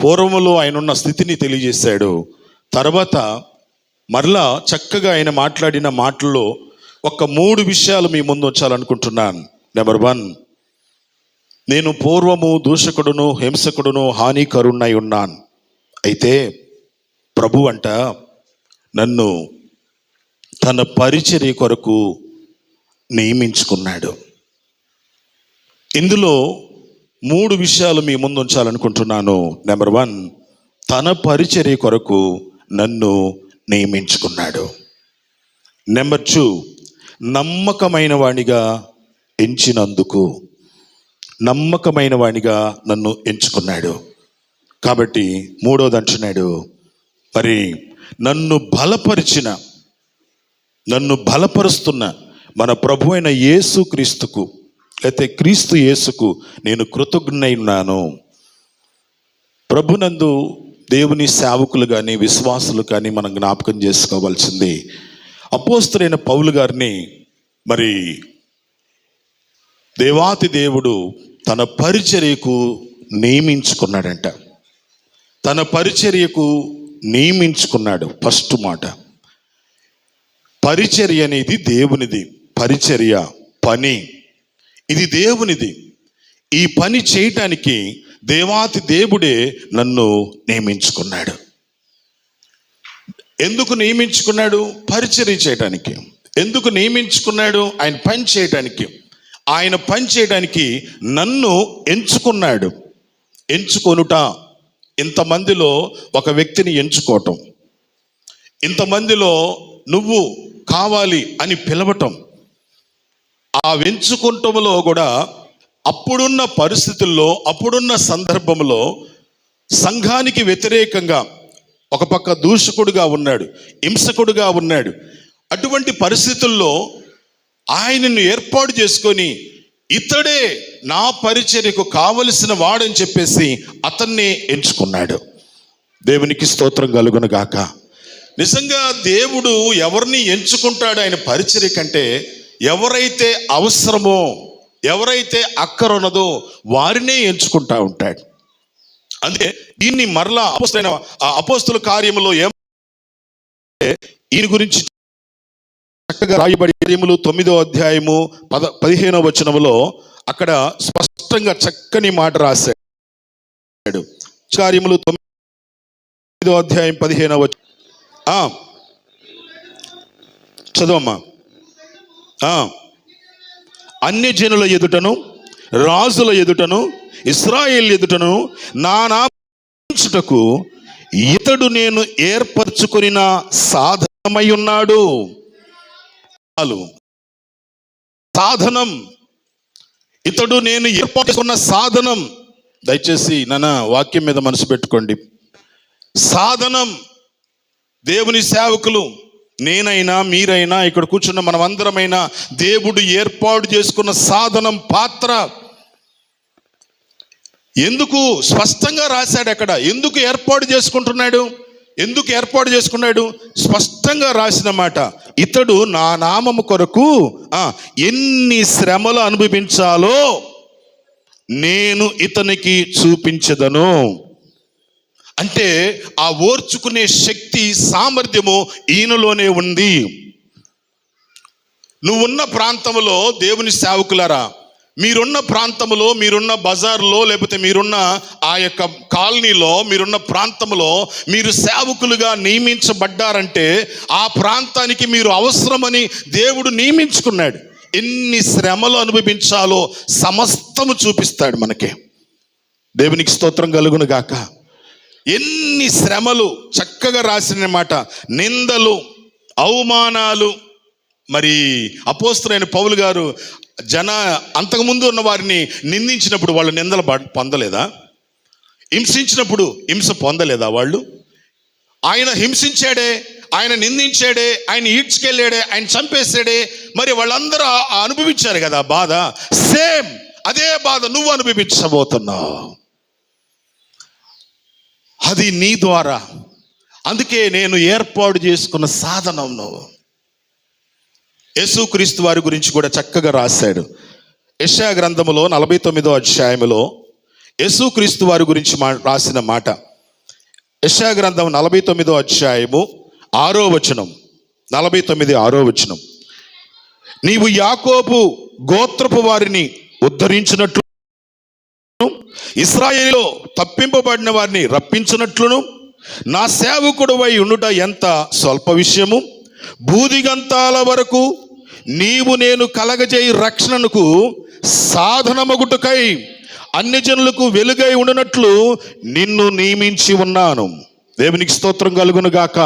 పూర్వములో ఆయన ఉన్న స్థితిని తెలియజేశాడు. తర్వాత మరలా చక్కగా ఆయన మాట్లాడిన మాటల్లో ఒక 3 విషయాలు మీ ముందు ఉంచాలనుకుంటున్నాను. నెంబర్ 1, నేను పూర్వము దూషకుడును హింసకుడును హానికరుణ్ణై ఉన్నాను. అయితే ప్రభు అంట నన్ను తన పరిచర్య కొరకు నియమించుకున్నాడు. ఇందులో 3 విషయాలు మీ ముందు ఉంచాలనుకుంటున్నాను. నెంబర్ 1, తన పరిచర్య కొరకు నన్ను నియమించుకున్నాడు. నెంబర్ 2, నమ్మకమైన వాడిగా ఎంచినందుకు, నమ్మకమైన వాడిగా నన్ను ఎంచుకున్నాడు. కాబట్టి 3వది అంటున్నాడు, మరి నన్ను బలపరుస్తున్న మన ప్రభు అయిన యేసు క్రీస్తుకు, లేకపోతే క్రీస్తు యేసుకు నేను కృతజ్ఞుడై ఉన్నాను. ప్రభునందు దేవుని సేవకులు కానీ విశ్వాసులు కానీ మనం జ్ఞాపకం చేసుకోవాల్సింది, అపోస్తలుడైన పౌలు గారిని మరి దేవాతి దేవుడు తన పరిచర్యకు నియమించుకున్నాడంట. తన పరిచర్యకు నియమించుకున్నాడు. ఫస్ట్ మాట, పరిచర్య అనేది దేవునిది. పరిచర్య పని ఇది దేవునిది. ఈ పని చేయటానికి దేవాతి దేవుడే నన్ను నియమించుకున్నాడు. ఎందుకు నియమించుకున్నాడు? పరిచర్య చేయడానికి. ఎందుకు నియమించుకున్నాడు? ఆయన పని చేయడానికి. ఆయన పని చేయడానికి నన్ను ఎంచుకున్నాడు. ఎంచుకొనుట, ఇంతమందిలో ఒక వ్యక్తిని ఎంచుకోవటం, ఇంతమందిలో నువ్వు కావాలి అని పిలవటం. ఆ ఎంచుకుంటంలో కూడా అప్పుడున్న పరిస్థితుల్లో, అప్పుడున్న సందర్భంలో సంఘానికి వ్యతిరేకంగా ఒక పక్క దూషకుడుగా ఉన్నాడు, హింసకుడుగా ఉన్నాడు. అటువంటి పరిస్థితుల్లో ఆయనను ఏర్పాటు చేసుకొని ఇతడే నా పరిచర్యకు కావలసిన వాడని చెప్పేసి అతన్నే ఎంచుకున్నాడు. దేవునికి స్తోత్రం కలుగును గాక. నిజంగా దేవుడు ఎవరిని ఎంచుకుంటాడు ఆయన పరిచర్య కంటే? ఎవరైతే అవసరమో, ఎవరైతే అక్కరున్నదో వారినే ఎంచుకుంటా ఉంటాడు. అందుకే దీన్ని మరలా అపోస్తల కార్యములో ఈయన గురించి చక్కగా రాయబడి కార్యములు 9వ అధ్యాయము 15వ వచనములో అక్కడ స్పష్టంగా చక్కని మాట రాశాడు. కార్యములు 9వ అధ్యాయం 15వ వచనం చదవమ్మా. అన్యజనుల ఎదుటను రాజుల ఎదుటను ఇశ్రాయేల్ ఎదుటను నా నామమునకు ఇతడు నేను ఏర్పరచుకొనిన సాధనమై ఉన్నాడు. సాధనం, ఇతడు నేను ఏర్పాటు చేసుకున్న సాధనం. దయచేసి నాన్న వాక్యం మీద మనసు పెట్టుకోండి. సాధనం. దేవుని సేవకులు, నేనైనా మీరైనా ఇక్కడ కూర్చున్న మనం అందరమైనా దేవుడు ఏర్పాటు చేసుకున్న సాధనం, పాత్ర. ఎందుకు స్పష్టంగా రాశాడు అక్కడ. ఎందుకు ఏర్పాటు చేసుకుంటున్నాడు? ఎందుకు ఏర్పాటు చేసుకున్నాడు? స్పష్టంగా రాసిన మాట, ఇతడు నా నామము కొరకు ఎన్ని శ్రమలు అనుభవించాలో నేను ఇతనికి చూపించదను. అంటే ఆ ఓర్చుకునే శక్తి, సామర్థ్యము ఈయనలోనే ఉంది. నువ్వున్న ప్రాంతంలో దేవుని సేవకులారా, మీరున్న ప్రాంతంలో, మీరున్న బజార్లో, లేకపోతే మీరున్న ఆ యొక్క కాలనీలో, మీరున్న ప్రాంతంలో మీరు సేవకులుగా నియమించబడ్డారంటే ఆ ప్రాంతానికి మీరు అవసరమని దేవుడు నియమించుకున్నాడు. ఎన్ని శ్రమలు అనుభవించాలో సమస్తము చూపిస్తాడు మనకి. దేవునికి స్తోత్రం కలుగును గాక. ఎన్ని శ్రమలు చక్కగా రాసిన మాట. నిందలు, అవమానాలు. మరి అపోస్తలుడైన పౌలు గారు అంతకుముందు ఉన్న వారిని నిందించినప్పుడు వాళ్ళు నిందలు పొందలేదా? హింసించినప్పుడు హింస పొందలేదా వాళ్ళు? ఆయన హింసించాడే, ఆయన నిందించాడే, ఆయన ఈడ్చుకెళ్ళాడే, ఆయన చంపేసాడే. మరి వాళ్ళందరూ అనుభవించారు కదా బాధ. సేమ్ అదే బాధ నువ్వు అనుభవించబోతున్నావు. అది నీ ద్వారా. అందుకే నేను ఏర్పాటు చేసుకున్న సాధనం నువ్వు. యేసుక్రీస్తు వారి గురించి కూడా చక్కగా రాశాడు. యెషయా గ్రంథములో 49వ అధ్యాయములో యేసుక్రీస్తు వారి గురించి రాసిన మాట. యెషయా గ్రంథం 49వ అధ్యాయము 6వ వచనం. 49:6వ వచనం. నీవు యాకోబు గోత్రపు వారిని ఉద్ధరించినట్లు, ఇశ్రాయేలులో తప్పింపబడిన వారిని రప్పించినట్లును, నా సేవకుడువై ఉండుట ఎంత స్వల్ప విషయము. భూదిగంతాల వరకు నీవు నేను కలగజేయి రక్షణకు సాధనమగుటకై అన్ని జనులకు వెలుగై ఉండినట్లు నిన్ను నియమించి ఉన్నాను. దేవునికి స్తోత్రం కలుగును గాక.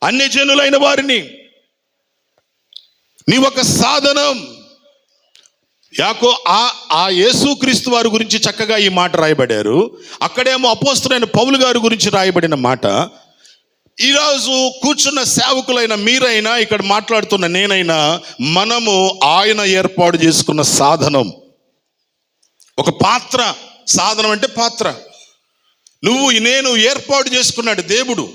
అన్ని జనులైన వారిని నీవొక సాధనం. ఆ యేసుక్రీస్తు వారి గురించి చక్కగా ఈ మాట రాయబడారు. అక్కడేమో అపోస్తలుడైన పౌలు గారి గురించి రాయబడిన మాట. ఈరోజు కూర్చున్న సేవకులైన మీరైనా, ఇక్కడ మాట్లాడుతున్న నేనైనా, మనము ఆయన ఏర్పాటు చేసుకున్న సాధనం, ఒక పాత్ర. సాధనం అంటే పాత్ర. నువ్వు నేను ఏర్పాటు చేసుకున్నాడు దేవుడు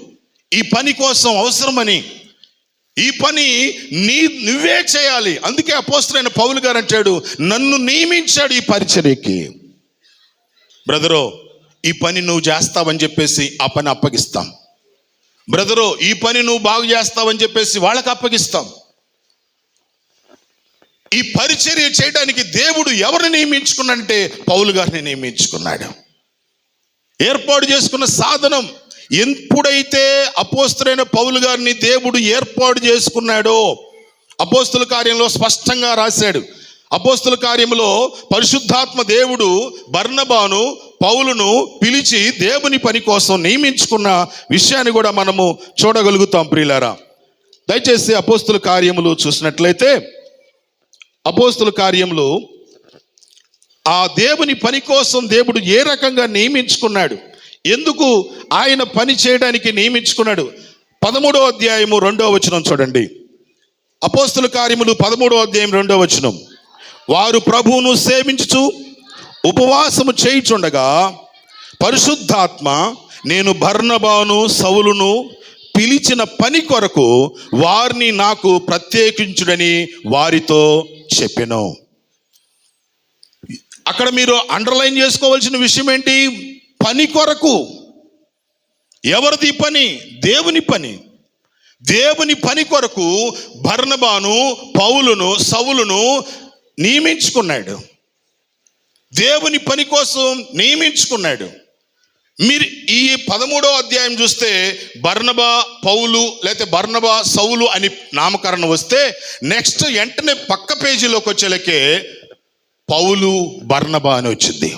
ఈ పని కోసం అవసరమని. ఈ పని నువ్వే చేయాలి. అందుకే అపోస్తలుడైన పౌలు గారు అంటాడు, నన్ను నియమించాడు ఈ పరిచర్యకి. బ్రదరో, ఈ పని నువ్వు చేస్తావని చెప్పేసి ఆ పని అప్పగిస్తాం. బ్రదరో, ఈ పని నువ్వు బాగు చేస్తావని చెప్పేసి వాళ్ళకి అప్పగిస్తాం. ఈ పరిచర్య చేయడానికి దేవుడు ఎవరిని నియమించుకున్నాడంటే పౌలు గారిని నియమించుకున్నాడు. ఏర్పాటు చేసుకున్న సాధనం. ఎప్పుడైతే అపోస్తలుడైన పౌలు గారిని దేవుడు ఏర్పాటు చేసుకున్నాడో, అపోస్తల కార్యంలో స్పష్టంగా రాశాడు. అపోస్తల కార్యంలో పరిశుద్ధాత్మ దేవుడు బర్నబాను పౌలును పిలిచి దేవుని పని కోసం నియమించుకున్న విషయాన్ని కూడా మనము చూడగలుగుతాం. ప్రియులారా, దయచేసి అపోస్తల కార్యములు చూసినట్లయితే, అపోస్తల కార్యములు ఆ దేవుని పని కోసం దేవుడు ఏ రకంగా నియమించుకున్నాడు, ఎందుకు ఆయన పని చేయడానికి నియమించుకున్నాడు. 13వ అధ్యాయము 2వ వచనం చూడండి. అపోస్తల కార్యములు 13వ అధ్యాయం 2వ వచనం. వారు ప్రభువును సేవించుచు ఉపవాసము చేయుచుండగా పరిశుద్ధాత్మ నేను బర్నబాను సౌలును పిలిచిన పని కొరకు వారిని నాకు ప్రత్యేకించుడని వారితో చెప్పెను. అక్కడ మీరు అండర్లైన్ చేసుకోవాల్సిన విషయం ఏంటి? పని కొరకు. ఎవరిది పని? దేవుని పని. దేవుని పని కొరకు బర్నబాను పౌలును సౌలును నియమించుకున్నాడు. దేవుని పని కోసం నియమించుకున్నాడు. మీరు ఈ 13వ అధ్యాయం చూస్తే బర్నబా పౌలు లేకపోతే బర్నబా సౌలు అని నామకరణం వస్తే, నెక్స్ట్ వెంటనే పక్క పేజీలోకి వచ్చేలకే పౌలు బర్నబా అని వచ్చింది.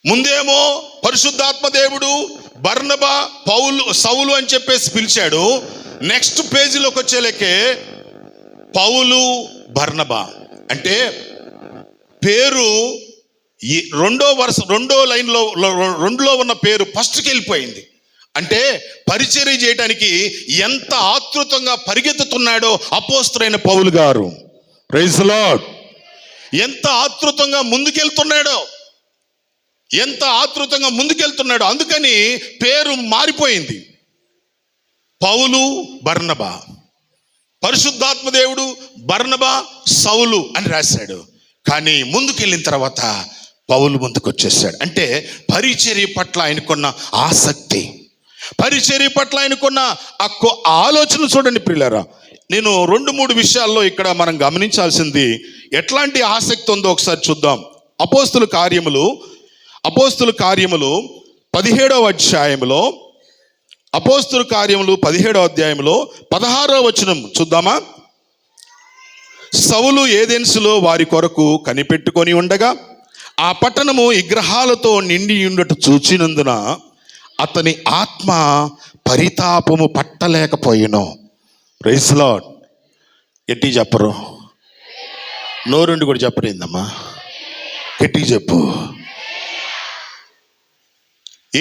ముందేమో పరిశుద్ధాత్మ దేవుడు బర్నబా పౌలు సౌలు అని చెప్పేసి పిలిచాడు. నెక్స్ట్ పేజీలోకి వచ్చేలకే పౌలు బర్నబా అంటే పేరు రెండో లైన్లో రెండులో ఉన్న పేరు ఫస్ట్కి వెళ్ళిపోయింది. అంటే పరిచర్య చేయడానికి ఎంత ఆతృతంగా పరిగెత్తుతున్నాడో అపోస్తలుడైన పౌలు గారు. Praise the Lord. ఎంత ఆతృతంగా ముందుకెళ్తున్నాడో, ఎంత ఆతృతంగా ముందుకెళ్తున్నాడో, అందుకని పేరు మారిపోయింది. పౌలు బర్నబా, పరిశుద్ధాత్మ దేవుడు బర్నబా సౌలు అని రాశాడు. కానీ ముందుకెళ్ళిన తర్వాత పౌలు ముందుకు వచ్చేసాడు. అంటే పరిచర్య పట్ల ఆయనకున్న ఆసక్తి, పరిచర్య పట్ల ఆయనకున్న ఆలోచన చూడండి ప్రియులారా. నేను 2-3 విషయాల్లో ఇక్కడ మనం గమనించాల్సింది ఎట్లాంటి ఆసక్తి ఉందో ఒకసారి చూద్దాం. అపోస్తల కార్యములు 17వ అధ్యాయంలో, అపోస్తల కార్యములు 17వ అధ్యాయంలో 16వ వచనం చూద్దామా. సౌలు ఏదెన్సులో వారి కొరకు కనిపెట్టుకొని ఉండగా ఆ పట్టణము విగ్రహాలతో నిండి ఉండట చూచినందున అతని ఆత్మ పరితాపము పట్టలేకపోయెను. Praise the Lord. గట్టి చెప్పరు, నోరుండి కూడా చెప్పరేందమ్మా, గట్టి చెప్పు.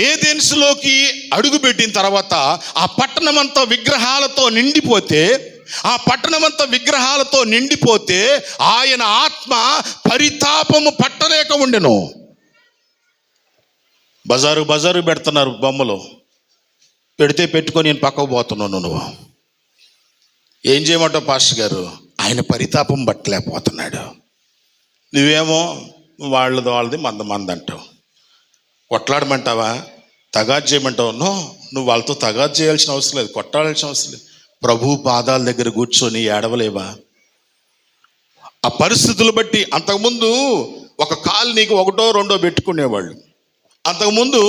ఏదెన్సులోకి అడుగు పెట్టిన తర్వాత ఆ పట్టణమంతా విగ్రహాలతో నిండిపోతే, ఆయన ఆత్మ పరితాపము పట్టలేక ఉండెను. బజారు పెడుతున్నారు బొమ్మలు, పెడితే పెట్టుకొని నేను పక్కకు పోతున్నాను. నువ్వు ఏం చేయమంటావు పాస్టర్ గారు? ఆయన పరితాపం పట్టలేకపోతున్నాడు. నువ్వేమో వాళ్ళది మంద అంటావు. కొట్లాడమంటావా? తగాదు చేయమంటావు? నో, నువ్వు వాళ్ళతో తగాదు చేయాల్సిన అవసరం లేదు, కొట్టాల్సిన అవసరం లేదు. ప్రభు పాదాల దగ్గర కూర్చొని ఏడవలేవా? ఆ పరిస్థితులు బట్టి అంతకుముందు ఒక కాలు నీకు ఒకటో రెండో పెట్టుకునేవాళ్ళు, అంతకుముందు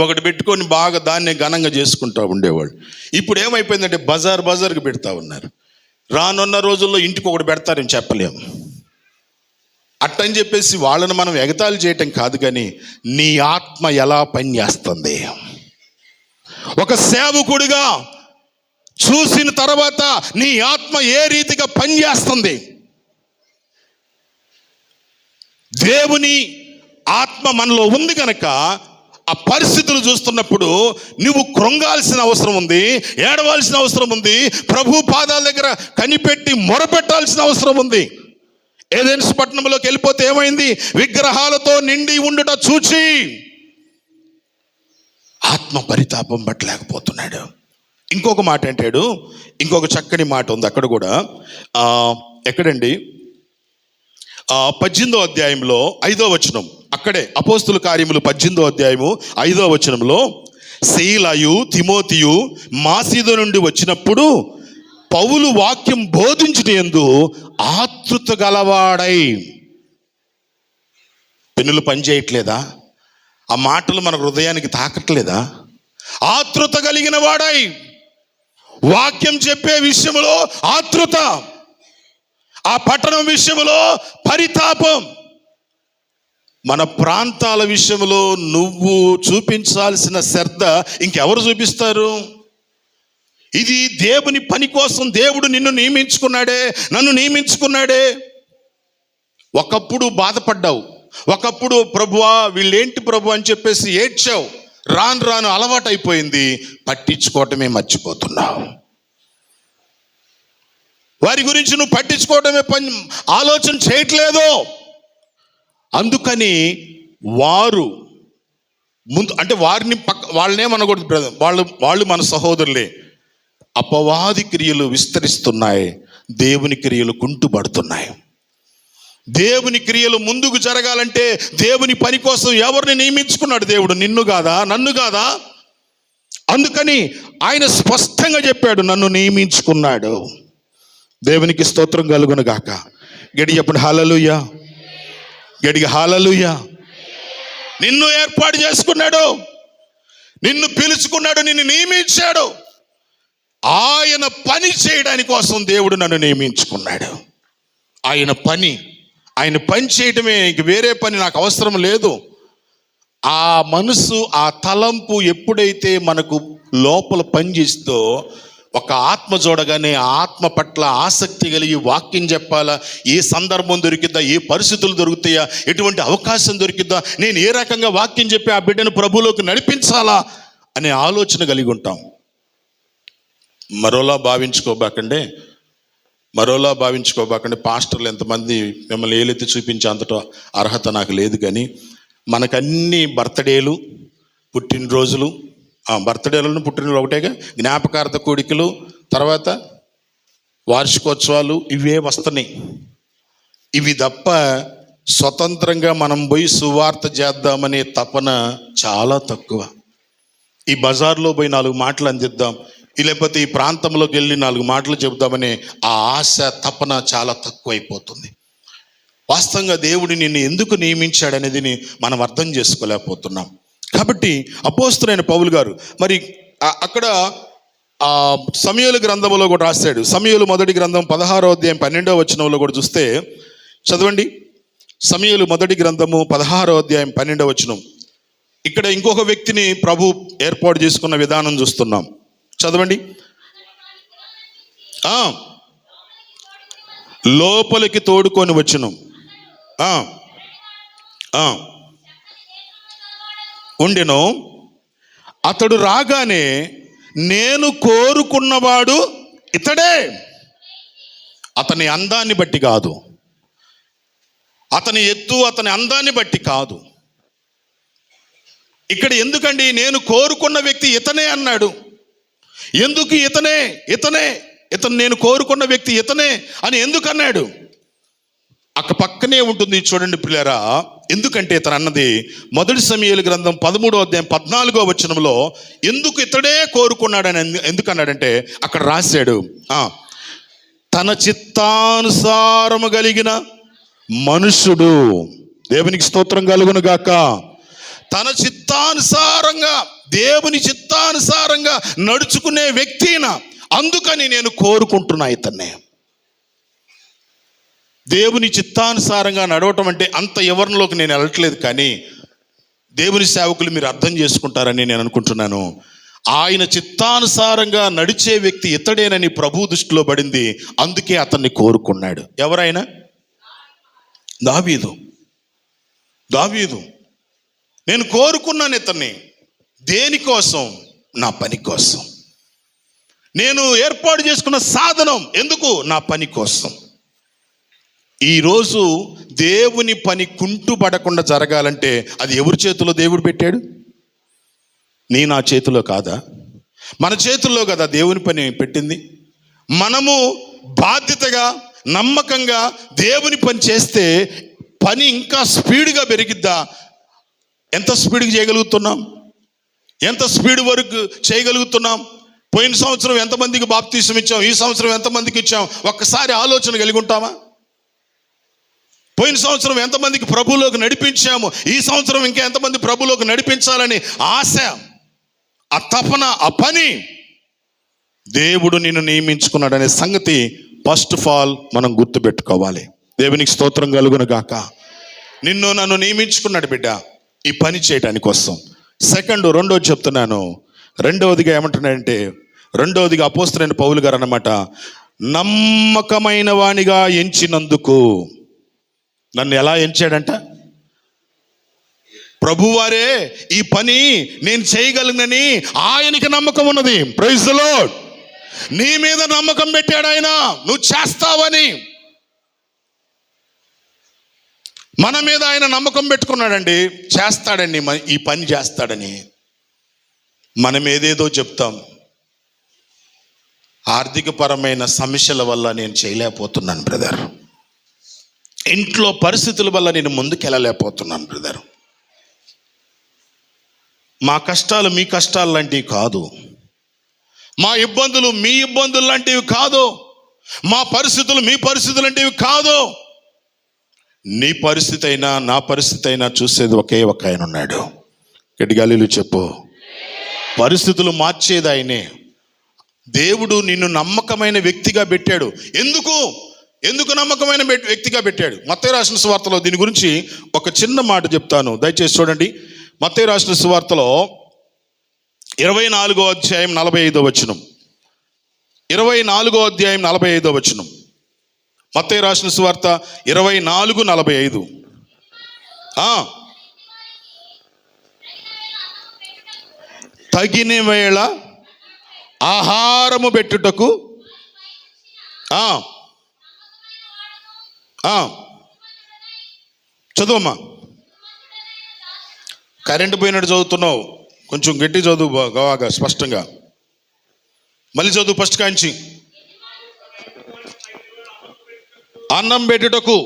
ఒకటి పెట్టుకొని బాగా దాన్ని ఘనంగా చేసుకుంటూ ఉండేవాళ్ళు. ఇప్పుడు ఏమైపోయిందంటే బజార్కి పెడతా ఉన్నారు. రానున్న రోజుల్లో ఇంటికి ఒకటి పెడతారని చెప్పలేము. అట్టని చెప్పేసి వాళ్ళని మనం ఎగతాళి చేయటం కాదు, కానీ నీ ఆత్మ ఎలా పనిచేస్తుంది ఒక సేవకుడిగా చూసిన తర్వాత నీ ఆత్మ ఏ రీతిగా పనిచేస్తుంది? దేవుని ఆత్మ మనలో ఉంది కనుక ఆ పరిస్థితులు చూస్తున్నప్పుడు నువ్వు కృంగాల్సిన అవసరం ఉంది, ఏడవలసిన అవసరం ఉంది, ప్రభు పాదాల దగ్గర కనిపెట్టి మొరపెట్టాల్సిన అవసరం ఉంది. ఏదెన్స్ పట్టణంలోకి వెళ్ళిపోతే ఏమైంది? విగ్రహాలతో నిండి ఉండుట చూచి ఆత్మ పరితాపం పట్టలేకపోతున్నాడు. ఇంకొక మాట అంటాడు, ఇంకొక చక్కని మాట ఉంది అక్కడ కూడా. ఎక్కడండి? 18వ అధ్యాయంలో 5వ వచనం. అక్కడే అపోస్తుల కార్యములు 18వ అధ్యాయము 5వ వచనంలో, శీలయు తిమోతియు మాసిదో నుండి వచ్చినప్పుడు పౌలు వాక్యం బోధించుట యందు ఆతృత గలవాడై. పెన్నులు పనిచేయట్లేదా? ఆ మాటలు మన హృదయానికి తాకట్లేదా? ఆతృత కలిగిన వాడై, వాక్యం చెప్పే విషయంలో ఆతృత, ఆ పట్టణం విషయంలో పరితాపం. మన ప్రాంతాల విషయంలో నువ్వు చూపించాల్సిన శ్రద్ధ ఇంకెవరు చూపిస్తారు? ఇది దేవుని పని కోసం దేవుడు నిన్ను నియమించుకున్నాడే, నన్ను నియమించుకున్నాడే. ఒకప్పుడు బాధపడ్డావు, ఒకప్పుడు ప్రభువా వీళ్ళేంటి ప్రభు అని చెప్పేసి ఏడ్చావు. రాను రాను అలవాటు అయిపోయింది, పట్టించుకోవటమే మర్చిపోతున్నావు. వారి గురించి నువ్వు పట్టించుకోవటమే పని, ఆలోచన చేయట్లేదు. అందుకని వారు ముందు అంటే వారిని వాళ్ళనేమనకూడదు, వాళ్ళు మన సహోదరులే. అపవాది క్రియలు విస్తరిస్తున్నాయి, దేవుని క్రియలు కుంటుపడుతున్నాయి. దేవుని క్రియలు ముందుకు జరగాలంటే దేవుని పని కోసం ఎవరిని నియమించుకున్నాడు దేవుడు? నిన్ను కాదా, నన్ను కాదా? అందుకని ఆయన స్పష్టంగా చెప్పాడు, నన్ను నియమించుకున్నాడు. దేవునికి స్తోత్రం కలుగును గాక. గడి చెప్పండి హల్లెలూయా, గడిగా హల్లెలూయా. నిన్ను ఏర్పాటు చేసుకున్నాడు, నిన్ను పిలుచుకున్నాడు, నిన్ను నియమించాడు. ఆయన పని చేయడానికి కోసం దేవుడు నన్ను నియమించుకున్నాడు. ఆయన పని చేయటమే, ఇంక వేరే పని నాకు అవసరం లేదు. ఆ మనసు, ఆ తలంపు ఎప్పుడైతే మనకు లోపల పనిచేస్తుందో, ఒక ఆత్మ చూడగానే ఆ ఆత్మ పట్ల ఆసక్తి కలిగి వాక్యం చెప్పాలా, ఏ సందర్భం దొరికిద్దా, ఏ పరిస్థితులు దొరుకుతాయా, ఎటువంటి అవకాశం దొరికిద్దా, నేను ఏ రకంగా వాక్యం చెప్పి ఆ బిడ్డను ప్రభువులోకి నడిపించాలా అనే ఆలోచన కలిగి ఉంటాం. మరోలా భావించుకోబాకండి. పాస్టర్లు ఎంతమంది మిమ్మల్ని ఏలెత్తి చూపించే అంతటా అర్హత నాకు లేదు, కానీ మనకన్నీ బర్త్డేలు, పుట్టినరోజులు, బర్త్డేలను పుట్టినరోజులు ఒకటేగా, జ్ఞాపకార్థ కూడికలు, తర్వాత వార్షికోత్సవాలు, ఇవే వస్తున్నాయి. ఇవి తప్ప స్వతంత్రంగా మనం పోయి సువార్త చేద్దామనే తపన చాలా తక్కువ. ఈ బజార్లో పోయి 4 మాటలు అందిద్దాం, లేకపోతే ఈ ప్రాంతంలోకి వెళ్ళి 4 మాటలు చెబుదామనే ఆ ఆశ, తపన చాలా తక్కువైపోతుంది. వాస్తవంగా దేవుడు నిన్ను ఎందుకు నియమించాడనేది మనం అర్థం చేసుకోలేకపోతున్నాం. కాబట్టి అపోస్తలుడైన పౌలు గారు మరి అక్కడ సమూయేలు గ్రంథంలో కూడా రాశాడు. సమూయేలు మొదటి గ్రంథం 16వ అధ్యాయం 12వ వచనంలో కూడా చూస్తే, చదవండి. సమూయేలు మొదటి గ్రంథము 16వ అధ్యాయం 12వ వచనం. ఇక్కడ ఇంకొక వ్యక్తిని ప్రభు ఏర్పాటు చేసుకున్న విధానం చూస్తున్నాం. చదవండి. లోపలికి తోడుకొని వచ్చును, ఉండెను. అతడు రాగానే నేను కోరుకున్నవాడు ఇతడే. అతని అందాన్ని బట్టి కాదు, అతని ఎత్తు, అతని అందాన్ని బట్టి కాదు. ఇక్కడ ఎందుకండి నేను కోరుకున్న వ్యక్తి ఇతనే అన్నాడు? ఎందుకు ఇతను నేను కోరుకున్న వ్యక్తి ఇతనే అని ఎందుకు అన్నాడు? అక్క పక్కనే ఉంటుంది చూడండి పిల్లరా, ఎందుకంటే ఇతను అన్నది మొదటి సమూయేలు గ్రంథం 13వ అధ్యాయం 14వ వచనంలో ఎందుకు ఇతడే కోరుకున్నాడని ఎందుకన్నాడంటే అక్కడ రాశాడు, తన చిత్తానుసారము కలిగిన మనుషుడు, దేవునికి స్తోత్రం కలుగును గాక, తన చిత్తానుసారంగా దేవుని చిత్తానుసారంగా నడుచుకునే వ్యక్తిన, అందుకని నేను కోరుకుంటున్నా ఇతన్నే. దేవుని చిత్తానుసారంగా నడవటం అంటే అంత ఎవరిలోకి నేను వెళ్ళట్లేదు, కానీ దేవుని సేవకులు మీరు అర్థం చేసుకుంటారని నేను అనుకుంటున్నాను. ఆయన చిత్తానుసారంగా నడిచే వ్యక్తి ఇతడేనని ప్రభు దృష్టిలో పడింది, అందుకే అతన్ని కోరుకున్నాడు. ఎవరైనా? దావీదు. నేను కోరుకున్నాను ఇతన్ని. దేనికోసం? నా పని కోసం. నేను ఏర్పాటు చేసుకున్న సాధనం ఎందుకు? నా పని కోసం. ఈరోజు దేవుని పని కుంటుపడకుండా జరగాలంటే అది ఎవరి చేతిలో దేవుడు పెట్టాడు? నా చేతిలో కాదా? మన చేతుల్లో కదా దేవుని పని పెట్టింది. మనము బాధ్యతగా నమ్మకంగా దేవుని పని చేస్తే పని ఇంకా స్పీడ్గా పెరిగిద్దా? ఎంత స్పీడ్గా చేయగలుగుతున్నాం? ఎంత స్పీడ్ వరకు చేయగలుగుతున్నాం? పోయిన సంవత్సరం ఎంతమందికి బాప్తీసం ఇచ్చాం? ఈ సంవత్సరం ఎంతమందికి ఇచ్చాం? ఒక్కసారి ఆలోచన కలిగి ఉంటామా? పోయిన సంవత్సరం ఎంతమందికి ప్రభువులోకి నడిపించాము? ఈ సంవత్సరం ఇంకా ఎంతమంది ప్రభువులోకి నడిపించాలని ఆశ, ఆ తపన, ఆ పని దేవుడు నిన్ను నియమించుకున్నాడనే సంగతి ఫస్ట్ ఆఫ్ ఆల్ మనం గుర్తుపెట్టుకోవాలి. దేవునికి స్తోత్రం కలుగును గాక. నిన్ను నన్ను నియమించుకున్నాడు బిడ్డ ఈ పని చేయడానికి కోసం. రెండోది చెప్తున్నాను. రెండవదిగా ఏమంటున్నాడంటే, రెండవదిగా అపోస్తలుడైన పౌలు గారు అన్నమాట, నమ్మకమైన వానిగా ఎంచినందుకు. నన్ను ఎలా ఎంచాడంట? ప్రభువారే ఈ పని నేను చేయగలనని ఆయనకి నమ్మకం ఉన్నది. Praise the Lord. నీ మీద నమ్మకం పెట్టాడు ఆయన, నువ్వు చేస్తావని. మన మీద ఆయన నమ్మకం పెట్టుకున్నాడండి, చేస్తాడండి, ఈ పని చేస్తాడని. మనం ఏదేదో చెప్తాం. ఆర్థిక పరమైన సమస్యల వల్ల నేను చేయలేకపోతున్నాను బ్రదర్, ఇంట్లో పరిస్థితుల వల్ల నేను ముందుకెళ్ళలేకపోతున్నాను బ్రదర్. మా కష్టాలు మీ కష్టాలు లాంటివి కాదు, మా ఇబ్బందులు మీ ఇబ్బందులు లాంటివి కాదు, మా పరిస్థితులు మీ పరిస్థితులు లాంటివి కాదు. నీ పరిస్థితి అయినా నా పరిస్థితి అయినా చూసేది ఒకే ఒక ఆయన ఉన్నాడు. గట్టిగా హల్లెలూయా చెప్పు. పరిస్థితులు మార్చేది ఆయనే. దేవుడు నిన్ను నమ్మకమైన వ్యక్తిగా పెట్టాడు. ఎందుకు నమ్మకమైన వ్యక్తిగా పెట్టాడు? మత్తయి రాసిన సువార్తలో దీని గురించి ఒక చిన్న మాట చెప్తాను, దయచేసి చూడండి. మత్తయి రాసిన సువార్తలో 24వ అధ్యాయం 45వ వచనం. 24వ అధ్యాయం 45వ వచనం. మత్తయి రాసిన సువార్త 24:45. తగిన వేళ ఆహారము పెట్టుటకు చదువమ్మా. కరెంటు పోయినట్టు చదువుతున్నావు, కొంచెం గట్టి చదువు బాగా స్పష్టంగా. మళ్ళీ చదువు ఫస్ట్ కాంచి. అన్నం పెట్టుటకు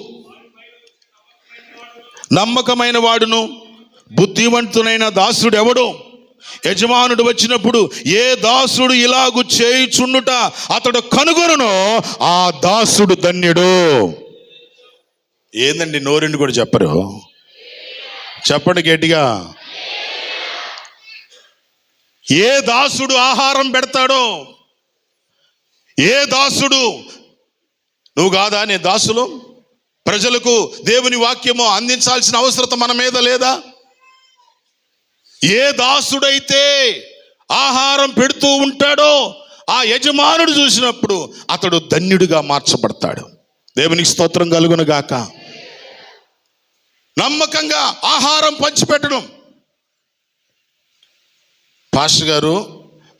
నమ్మకమైన వాడును బుద్ధివంతునైన దాసుడు ఎవడు? యజమానుడు వచ్చినప్పుడు ఏ దాసుడు ఇలాగు చేయుచుండుట అతడు కనుగొనునో ఆ దాసుడు ధన్యుడు. ఏందండి నోరెండు కూడా చెప్పరు? చెప్పండి గట్టిగా. ఏ దాసుడు ఆహారం పెడతాడో, ఏ దాసుడు, నువ్వు కాదా నీ దాసులు? ప్రజలకు దేవుని వాక్యము అందించాల్సిన అవసరత మన మీద లేదా? ఏ దాసుడైతే ఆహారం పెడుతూ ఉంటాడో ఆ యజమానుడు చూసినప్పుడు అతడు ధన్యుడిగా మార్చబడతాడు. దేవునికి స్తోత్రం కలుగును గాక. నమ్మకంగా ఆహారం పంచిపెట్టడం. పాస్టర్ గారు,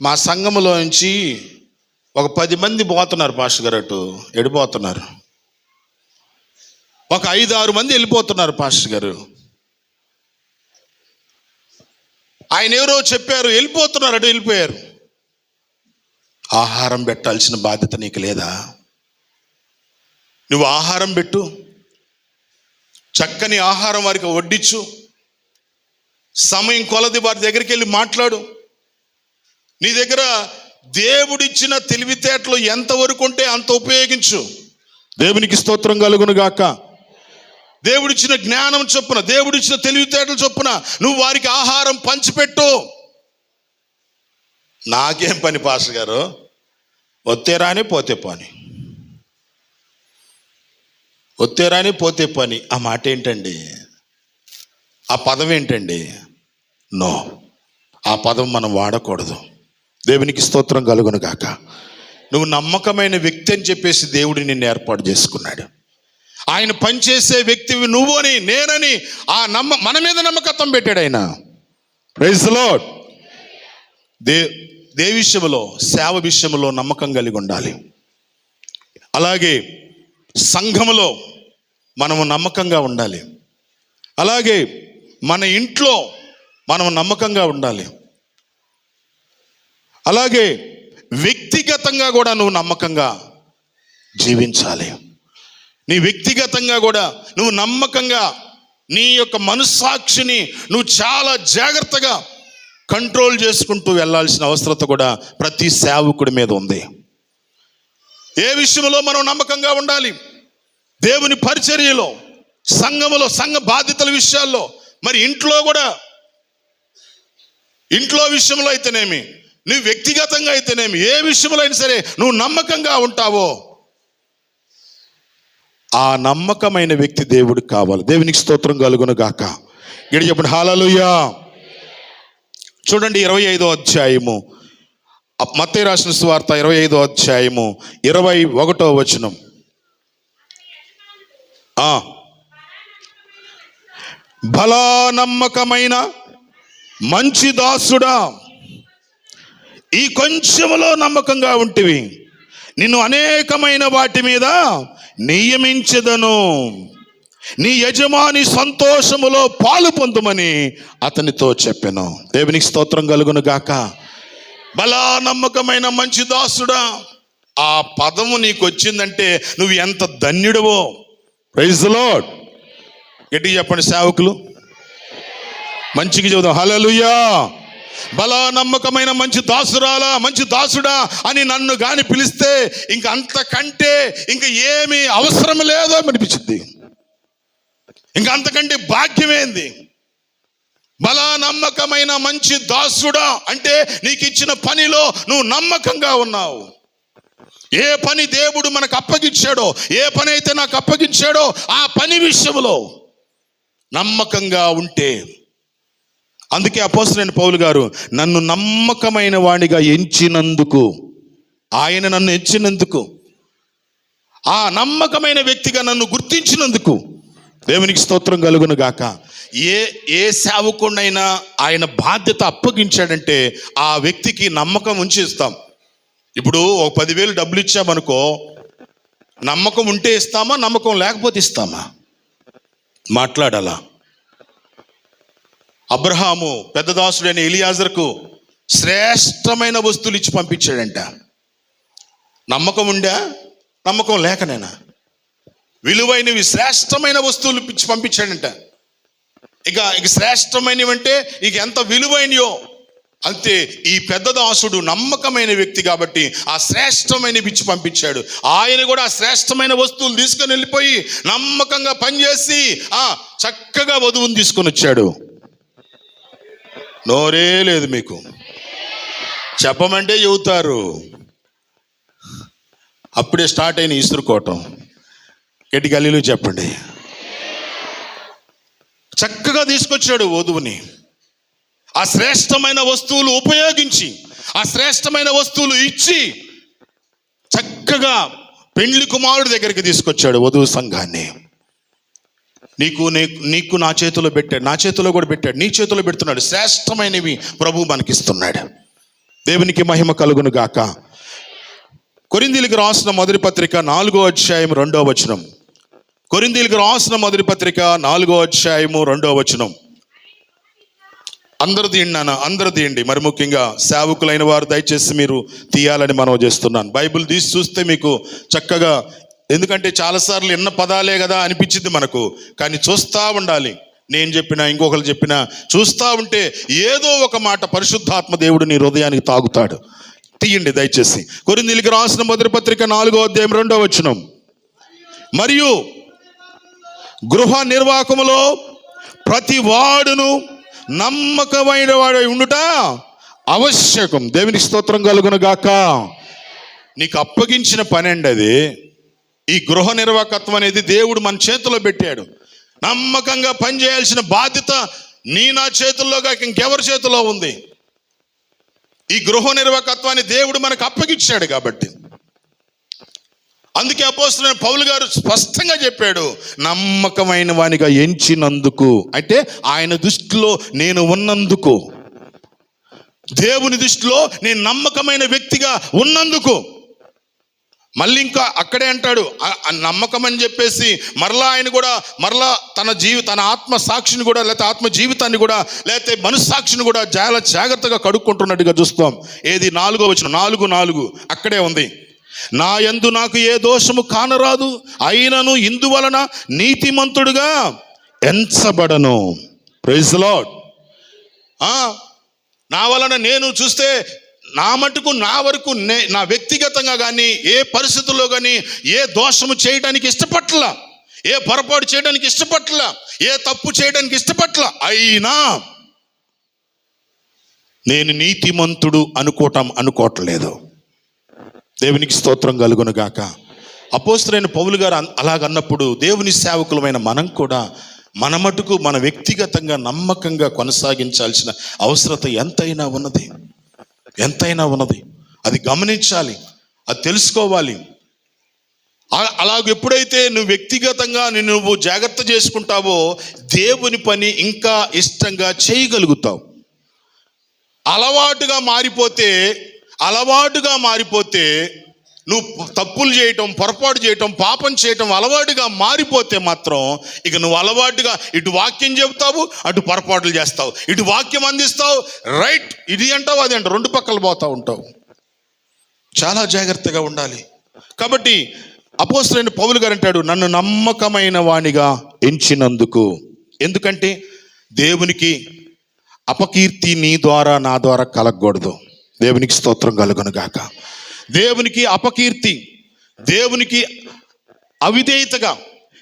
మా సంఘములో నుంచి ఒక 10 మంది పోతున్నారు పాస్టర్ గారు, అటు ఎడిపోతున్నారు. ఒక 5-6 మంది వెళ్ళిపోతున్నారు పాస్టర్ గారు. ఆయన ఎవరో చెప్పారు, వెళ్ళిపోతున్నారు, అటు వెళ్ళిపోయారు. ఆహారం పెట్టాల్సిన బాధ్యత నీకు లేదా? నువ్వు ఆహారం పెట్టు. చక్కని ఆహారం వారికి వడ్డించు, సమయం కొలది వారి దగ్గరికి వెళ్ళి మాట్లాడు. నీ దగ్గర దేవుడిచ్చిన తెలివితేటలు ఎంతవరకు ఉంటే అంత ఉపయోగించు. దేవునికి స్తోత్రం కలుగును గాక. దేవుడిచ్చిన జ్ఞానం చొప్పున, దేవుడిచ్చిన తెలివితేటలు చొప్పున నువ్వు వారికి ఆహారం పంచిపెట్టు. నాకేం పని పాస్టర్ గారు, వస్తే రాని పోతే పని, వస్తే రాని పోతే పని. ఆ మాట ఏంటండి? ఆ పదం ఏంటండి? నో, ఆ పదం మనం వాడకూడదు. దేవునికి స్తోత్రం కలుగును గాక. నువ్వు నమ్మకమైన వ్యక్తి అని చెప్పేసి దేవుడు నిన్ను ఏర్పాటు చేసుకున్నాడు. ఆయన పనిచేసే వ్యక్తివి నువ్వు అని, నేనని మన మీద నమ్మకత్వం పెట్టాడు ఆయన. Praise the Lord. విషయంలో, సేవ విషయంలో నమ్మకం కలిగి ఉండాలి. అలాగే సంఘములో మనము నమ్మకంగా ఉండాలి. అలాగే మన ఇంట్లో మనం నమ్మకంగా ఉండాలి. అలాగే వ్యక్తిగతంగా కూడా నువ్వు నమ్మకంగా జీవించాలి. నీ వ్యక్తిగతంగా కూడా నువ్వు నమ్మకంగా, నీ యొక్క మనస్సాక్షిని నువ్వు చాలా జాగ్రత్తగా కంట్రోల్ చేసుకుంటూ వెళ్ళాల్సిన అవసరత కూడా ప్రతి సేవకుడి మీద ఉంది. ఏ విషయంలో మనం నమ్మకంగా ఉండాలి? దేవుని పరిచర్యలో, సంఘములో, సంఘ బాధ్యతల విషయాల్లో, మరి ఇంట్లో కూడా, ఇంట్లో విషయంలో అయితేనేమి, నువ్వు వ్యక్తిగతంగా అయితేనేమి, ఏ విషయంలో అయినా సరే నువ్వు నమ్మకంగా ఉంటావో ఆ నమ్మకమైన వ్యక్తి దేవుడికి కావాలి. దేవునికి స్తోత్రం కలుగును గాక. ఇక్కడ చెప్పండి హల్లెలూయా. చూడండి 25వ అధ్యాయము, మత్తయి రాసిన సువార్త 25వ అధ్యాయము 21వ వచనం. భలా నమ్మకమైన మంచి దాసుడా, ఈ కొంచెములో నమ్మకంగా ఉంటివి, నిన్ను అనేకమైన వాటి మీద నియమించెదను, నీ యజమాని సంతోషములో పాలు పొందుమని అతనితో చెప్పెను. దేవునికి స్తోత్రం కలుగును గాక. బలా నమ్మకమైన మంచి దాసుడా, ఆ పదము నీకు వచ్చిందంటే నువ్వు ఎంత ధన్యుడవో. Praise the lord. గట్టిగా చెప్పండి సేవకులు, మంచిగా చెబుదాం హల్లెలూయా. బలా నమ్మకమైన మంచి దాసురాలా, మంచి దాసుడా అని నన్ను గాని పిలిస్తే ఇంక అంతకంటే ఇంక ఏమీ అవసరం లేదో అనిపించింది. ఇంక అంతకంటే భాగ్యమేంది? బలా నమ్మకమైన మంచి దాసుడా అంటే నీకు ఇచ్చిన పనిలో నువ్వు నమ్మకంగా ఉన్నావు. ఏ పని దేవుడు మనకు అప్పగించాడో, ఏ పని అయితే నాకు అప్పగించాడో ఆ పని విషయంలో నమ్మకంగా ఉంటే, అందుకే అపోస్తలుడైన పౌలు గారు నన్ను నమ్మకమైన వాడిగా ఎంచినందుకు, ఆయన నన్ను ఎంచినందుకు, ఆ నమ్మకమైన వ్యక్తిగా నన్ను గుర్తించినందుకు దేవునికి స్తోత్రం కలుగును గాక. ఏ సేవకుడినైనా ఆయన బాధ్యత అప్పగించాడంటే ఆ వ్యక్తికి నమ్మకం ఉంచి ఇస్తాం. ఇప్పుడు ఒక 10,000 డబ్బులు ఇచ్చామనుకో, నమ్మకం ఉంటే ఇస్తామా, నమ్మకం లేకపోతే ఇస్తామా? మాట్లాడాలా. అబ్రహాము పెద్ద దాసుడైన ఎలియాజరుకు శ్రేష్టమైన వస్తువులు ఇచ్చి పంపించాడంట. నమ్మకం ఉండా, నమ్మకం లేకనేనా? విలువైనవి శ్రేష్టమైన వస్తువులు ఇచ్చి పంపించాడంట. ఇక శ్రేష్టమైనవి అంటే ఇక ఎంత విలువైనయో అంతే. ఈ పెద్ద దాసుడు నమ్మకమైన వ్యక్తి కాబట్టి ఆ శ్రేష్టమైనవి ఇచ్చి పంపించాడు. ఆయన కూడా ఆ శ్రేష్టమైన వస్తువులు తీసుకొని వెళ్ళిపోయి నమ్మకంగా పనిచేసి చక్కగా వధువుని తీసుకొని వచ్చాడు. నోరే లేదు మీకు, చెప్పమంటే చెబుతారు. అప్పుడే స్టార్ట్ అయిన ఇసురుకోవటం. గట్టి గల్లీలో చెప్పండి. చక్కగా తీసుకొచ్చాడు వధువుని. ఆ శ్రేష్టమైన వస్తువులు ఉపయోగించి, ఆ శ్రేష్టమైన వస్తువులు ఇచ్చి చక్కగా పెండ్లి కుమారుడి దగ్గరికి తీసుకొచ్చాడు వధువు సంఘాన్ని. నీకు నా చేతిలో పెట్టాడు, నా చేతిలో కూడా పెట్టాడు, నీ చేతిలో పెడుతున్నాడు. శ్రేష్టమైనవి ప్రభు మనకిస్తున్నాడు. దేవునికి మహిమ కలుగును గాక. కొరింథీయులకు రాసిన మొదటి పత్రిక 4వ అధ్యాయం 2వ వచనం. కొరింథీయులకు రాసిన మొదటి పత్రిక 4వ అధ్యాయము 2వ వచనం. అందరూ తీయండి. మరి ముఖ్యంగా సేవకులైన వారు దయచేసి మీరు తీయాలని మనవి చేస్తున్నాను. బైబిల్ తీసి చూస్తే మీకు చక్కగా ఎందుకంటే చాలాసార్లు ఎన్న పదాలే కదా అనిపించింది మనకు, కానీ చూస్తూ ఉండాలి. నేను చెప్పినా ఇంకొకరు చెప్పినా చూస్తూ ఉంటే ఏదో ఒక మాట పరిశుద్ధాత్మ దేవుడు నీ హృదయానికి తాగుతాడు. తీయండి దయచేసి కొరింథీయులకు రాసిన మొదటి పత్రిక 4వ అధ్యాయం 2వ వచనం. మరియు గృహ నిర్వాహకములో ప్రతి వాడును నమ్మకమైన వాడై ఉండుట ఆవశ్యకం. దేవునికి స్తోత్రం కలుగును గాక. నీకు అప్పగించిన పని అండి అది. ఈ గృహ నిర్వాహకత్వం అనేది దేవుడు మన చేతిలో పెట్టాడు. నమ్మకంగా పనిచేయాల్సిన బాధ్యత నా చేతుల్లో కాక ఇంకెవరి చేతిలో ఉంది? ఈ గృహ నిర్వాహకత్వాన్ని దేవుడు మనకు అప్పగించాడు కాబట్టి. అందుకే అపోస్తలుడైన పౌలు గారు స్పష్టంగా చెప్పాడు, నమ్మకమైన వానిగా ఎంచినందుకు. అంటే ఆయన దృష్టిలో నేను ఉన్నందుకు, దేవుని దృష్టిలో నేను నమ్మకమైన వ్యక్తిగా ఉన్నందుకు. మళ్ళీ ఇంకా అక్కడే అంటాడు, నమ్మకం అని చెప్పేసి మరలా ఆయన కూడా మరలా తన ఆత్మ సాక్షిని కూడా, లేకపోతే ఆత్మ జీవితాన్ని కూడా, లేకపోతే మనస్సాక్షిని కూడా చాలా జాగ్రత్తగా కడుక్కుంటున్నట్టుగా చూస్తాం. ఏది 4వ వచనం 4:4 అక్కడే ఉంది. నా యందు నాకు ఏ దోషము కానరాదు, అయినను ఇందువలన నీతిమంతుడుగా ఎంచబడను. Praise the lord. నా వలన నేను చూస్తే నా మటుకు నా వరకు నా వ్యక్తిగతంగా కానీ ఏ పరిస్థితుల్లో కానీ ఏ దోషము చేయడానికి ఇష్టపట్ల, ఏ పొరపాటు చేయడానికి ఇష్టపట్ల, ఏ తప్పు చేయడానికి ఇష్టపట్ల, అయినా నేను నీతిమంతుడు అనుకోవట్లేదు. దేవునికి స్తోత్రం కలుగును గాక. అపోస్తలుడైన పౌలు గారు అలాగన్నప్పుడు దేవుని సేవకులమైన మనం కూడా మన మటుకు మన వ్యక్తిగతంగా నమ్మకంగా కొనసాగించాల్సిన అవసరత ఎంతైనా ఉన్నది. అది గమనించాలి, అది తెలుసుకోవాలి. అలాగ ఎప్పుడైతే నువ్వు వ్యక్తిగతంగా నువ్వు జాగ్రత్త చేసుకుంటావో దేవుని పని ఇంకా ఇష్టంగా చేయగలుగుతావు. అలవాటుగా మారిపోతే నువ్వు తప్పులు చేయటం, పొరపాటు చేయటం, పాపం చేయటం అలవాటుగా మారిపోతే మాత్రం ఇక నువ్వు అలవాటుగా ఇటు వాక్యం చెబుతావు, అటు పొరపాట్లు చేస్తావు, ఇటు వాక్యం అందిస్తావు, రైట్ ఇది అంటావు అది అంటావు, రెండు పక్కలు పోతూ ఉంటావు. చాలా జాగ్రత్తగా ఉండాలి. కాబట్టి అపోస్తలుడైన పౌలు గారు అంటాడు, నన్ను నమ్మకమైన వానిగా ఎంచినందుకు. ఎందుకంటే దేవునికి అపకీర్తి నీ ద్వారా నా ద్వారా కలగకూడదు. దేవునికి స్తోత్రం కలుగును గాక. దేవునికి అపకీర్తి, దేవునికి అవిధేయతగా,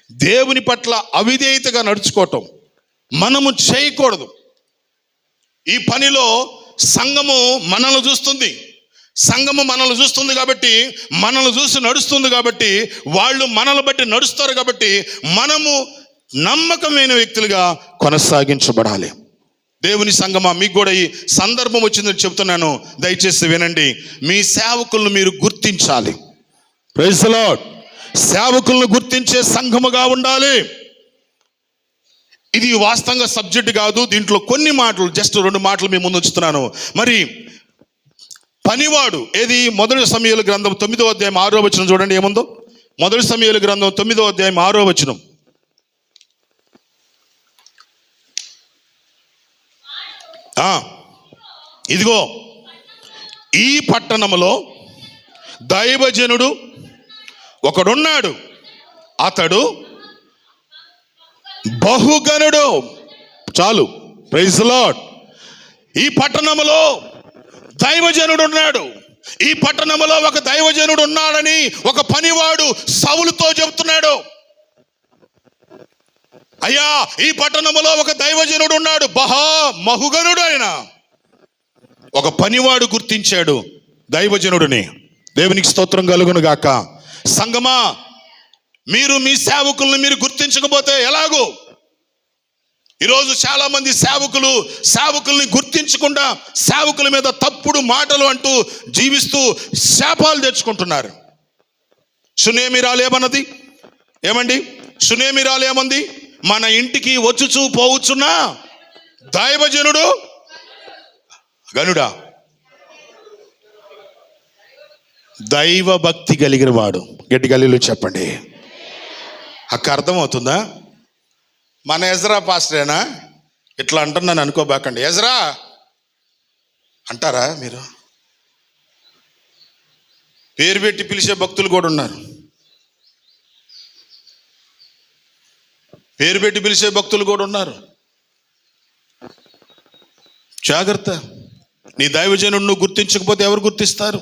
దేవుని పట్ల అవిధేయతగా నడుచుకోవటం మనము చేయకూడదు. ఈ పనిలో సంఘము మనల్ని చూస్తుంది కాబట్టి, మనల్ని చూసి నడుస్తుంది కాబట్టి, వాళ్ళు మనల్ని బట్టి నడుస్తారు కాబట్టి మనము నమ్మకమైన వ్యక్తులుగా కొనసాగించబడాలి. దేవుని సంఘమా, మీకు కూడా ఈ సందర్భం వచ్చిందని చెప్తున్నాను, దయచేసి వినండి. మీ సేవకులను మీరు గుర్తించాలి. Praise the Lord. సేవకులను గుర్తించే సంఘముగా ఉండాలి. ఇది వాస్తవంగా సబ్జెక్ట్ కాదు, దీంట్లో కొన్ని మాటలు, జస్ట్ 2 మాటలు మీ ముందు ఉంచుతున్నాను. మరి పనివాడు ఏది? మొదటి సమూయేలు గ్రంథం 9వ అధ్యాయం 6వ వచనం చూడండి ఏముందో. మొదటి సమూయేలు గ్రంథం 9వ అధ్యాయం 6వ వచనం. ఇదిగో ఈ పట్టణములో దైవజనుడు ఒకడున్నాడు, అతడు బహుగనుడు. చాలు. Praise the Lord. ఈ పట్టణములో దైవజనుడు ఉన్నాడు. ఈ పట్టణములో ఒక దైవజనుడు ఉన్నాడని ఒక పనివాడు సౌలుతో చెబుతున్నాడు. అయ్యా, ఈ పట్టణములో ఒక దైవజనుడు ఉన్నాడు, మహుగనుడు. ఆయన ఒక పనివాడు గుర్తించాడు దైవజనుడిని. దేవునికి స్తోత్రం కలుగును గాక. సంగమా, మీరు మీ సేవకుల్ని మీరు గుర్తించకపోతే ఎలాగో? ఈరోజు చాలా మంది సేవకుల్ని గుర్తించకుండా సేవకుల మీద తప్పుడు మాటలు అంటూ జీవిస్తూ శాపాలు తెచ్చుకుంటున్నారు. సునేమిరాలు ఏమన్నది? ఏమండి, సునేమిరాలు ఏమంది? మన ఇంటికి వచ్చుచూ పోవచ్చున్నా దైవజనుడు గనుడా. దైవ భక్తి కలిగిన వాడు. గట్టిగా హల్లెలూయా చెప్పండి. అక్క అర్థమవుతుందా? మన ఎజ్రా పాస్టరేనా ఇట్లా అంటున్నాను అనుకోబాకండి. ఎజ్రా అంటారా మీరు? పేరు పెట్టి పిలిచే భక్తులు కూడా ఉన్నారు. పేరు పెట్టి పిలిచే భక్తులు కూడా ఉన్నారు. జాగ్రత్త. నీ దైవజనుడు నువ్వు గుర్తించకపోతే ఎవరు గుర్తిస్తారు?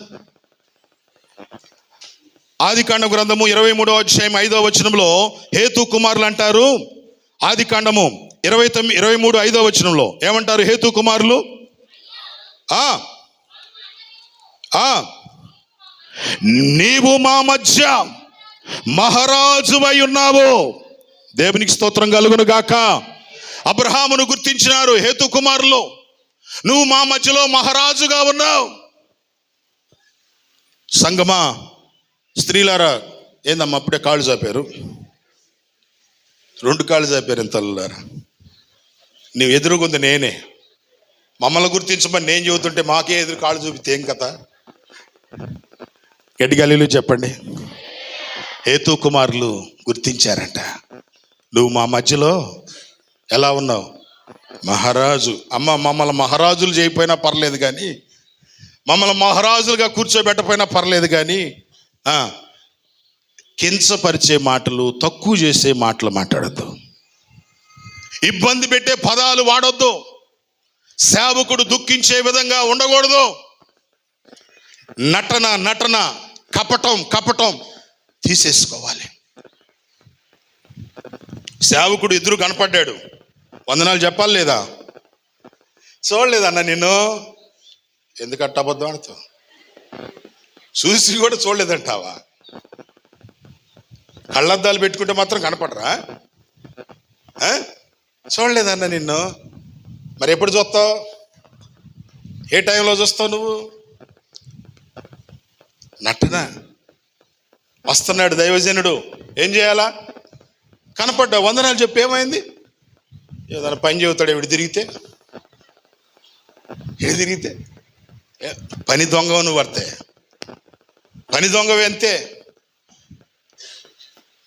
ఆదికాండ గ్రంథము 23వ అధ్యాయం 5వ వచనంలో హేతు కుమారులు అంటారు. ఆదికాండము 23 5వ వచనంలో ఏమంటారు హేతు కుమారులు? నీవు మా మధ్య మహారాజువై ఉన్నావు. దేవునికి స్తోత్రం కలుగును గాక. అబ్రహామును గుర్తించినారు హేతు కుమారులు. నువ్వు మా మధ్యలో మహారాజుగా ఉన్నావు. సంగమా, స్త్రీలారా, ఏందమ్మా అప్పుడే కాళ్ళు చాపారు? 2 కాళ్ళు చాపారు ఎంత తల్లులారా. నువ్వు ఎదురుగుంది నేనే. మమ్మల్ని గుర్తించమని నేను చెబుతుంటే మాకే ఎదురు కాళ్ళు చూపితే ఏం కథ? గడ్డిగల్లీలు చెప్పండి. హేతు కుమారులు గుర్తించారంట. నువ్వు మా మధ్యలో ఎలా ఉన్నావు? మహారాజు. అమ్మ, మమ్మల్ని మహారాజులు చేయకపోయినా పర్లేదు కానీ, మమ్మల్ని మహారాజులుగా కూర్చోబెట్టపోయినా పర్లేదు కానీ కించపరిచే మాటలు, తక్కువ చేసే మాటలు మాట్లాడద్దు. ఇబ్బంది పెట్టే పదాలు వాడొద్దు. సేవకుడు దుఃఖించే విధంగా ఉండకూడదు. నటన కపటం తీసేసుకోవాలి. సేవకుడు ఎదురు కనపడ్డాడు, వందనాలు చెప్పాలి లేదా? చూడలేదన్న నిన్ను, ఎందుకట్ట అబద్ధం ఆడుతావు? చూసి కూడా చూడలేదంటావా? కళ్ళద్దాలు పెట్టుకుంటే మాత్రం కనపడరా? చూడలేదన్న నిన్ను, మరి ఎప్పుడు చూస్తావు? ఏ టైంలో చూస్తావు నువ్వు? నటన. వస్తున్నాడు దైవజనుడు, ఏం చేయాలా? కనపడ్డా, వందనాలు చెప్పి ఏమైంది? ఏదైనా పని చెబుతాడు. ఎవిడి తిరిగితే పని దొంగవు నువ్వు. వర్తే పని దొంగవి అంతే.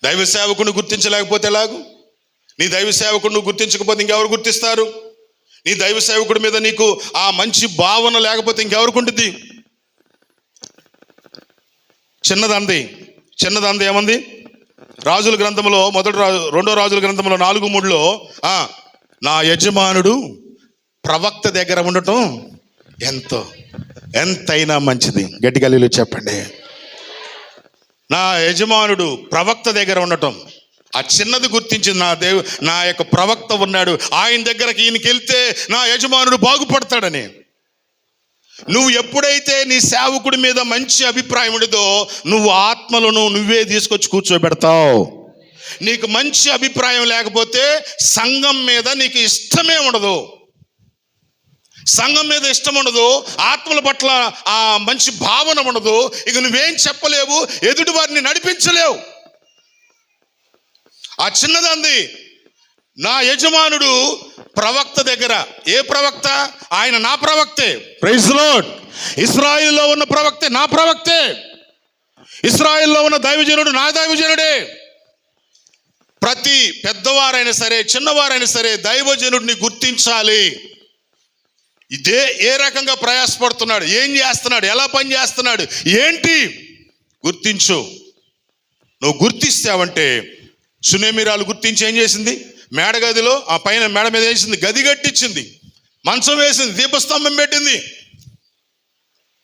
దైవ సేవకుడిని గుర్తించలేకపోతే ఎలాగు? నీ దైవ సేవకుడు నువ్వు గుర్తించకపోతే ఇంకెవరు గుర్తిస్తారు? నీ దైవ సేవకుడి మీద నీకు ఆ మంచి భావన లేకపోతే ఇంకెవరికి ఉంటుంది? చిన్నదంది ఏమంది? రాజుల గ్రంథంలో 2వ రాజుల గ్రంథంలో 4:3లో నా యజమానుడు ప్రవక్త దగ్గర ఉండటం ఎంతైనా మంచిది. గట్టిగల్లీలో చెప్పండి. నా యజమానుడు ప్రవక్త దగ్గర ఉండటం, ఆ చిన్నది గుర్తించింది. నా యొక్క ప్రవక్త ఉన్నాడు, ఆయన దగ్గరకి ఈయనకి వెళ్తే నా యజమానుడు బాగుపడతాడని. నువ్వు ఎప్పుడైతే నీ సేవకుడి మీద మంచి అభిప్రాయం ఉండదో, నువ్వు ఆత్మలను నువ్వే తీసుకొచ్చి కూర్చోబెడతావు. నీకు మంచి అభిప్రాయం లేకపోతే సంఘం మీద నీకు ఇష్టమే ఉండదు. సంఘం మీద ఇష్టం ఉండదు, ఆత్మల పట్ల ఆ మంచి భావన ఉండదు. ఇక నువ్వేం చెప్పలేవు, ఎదుటి వారిని నడిపించలేవు. ఆ చిన్నదంది, నా యజమానుడు ప్రవక్త దగ్గర. ఏ ప్రవక్త? ఆయన నా ప్రవక్తే. Praise the Lord. ఇశ్రాయేలులో ఉన్న ప్రవక్తే నా ప్రవక్తే. ఇశ్రాయేలులో ఉన్న దైవజనుడు నా దైవజనుడే. ప్రతి పెద్దవారైనా సరే చిన్నవారైనా సరే దైవజనుడిని గుర్తించాలి. ఇదే ఏ రకంగా ప్రయాసపడుతున్నాడు, ఏం చేస్తున్నాడు, ఎలా పని చేస్తున్నాడు, ఏంటి గుర్తించు. నువ్వు గుర్తిస్తావంటే, సునేమిరాలు గుర్తించి ఏం చేసింది? మేడగదిలో ఆ పైన మేడ మీద వేసింది, గది కట్టించింది, మంచం వేసింది, దీపస్తంభం పెట్టింది.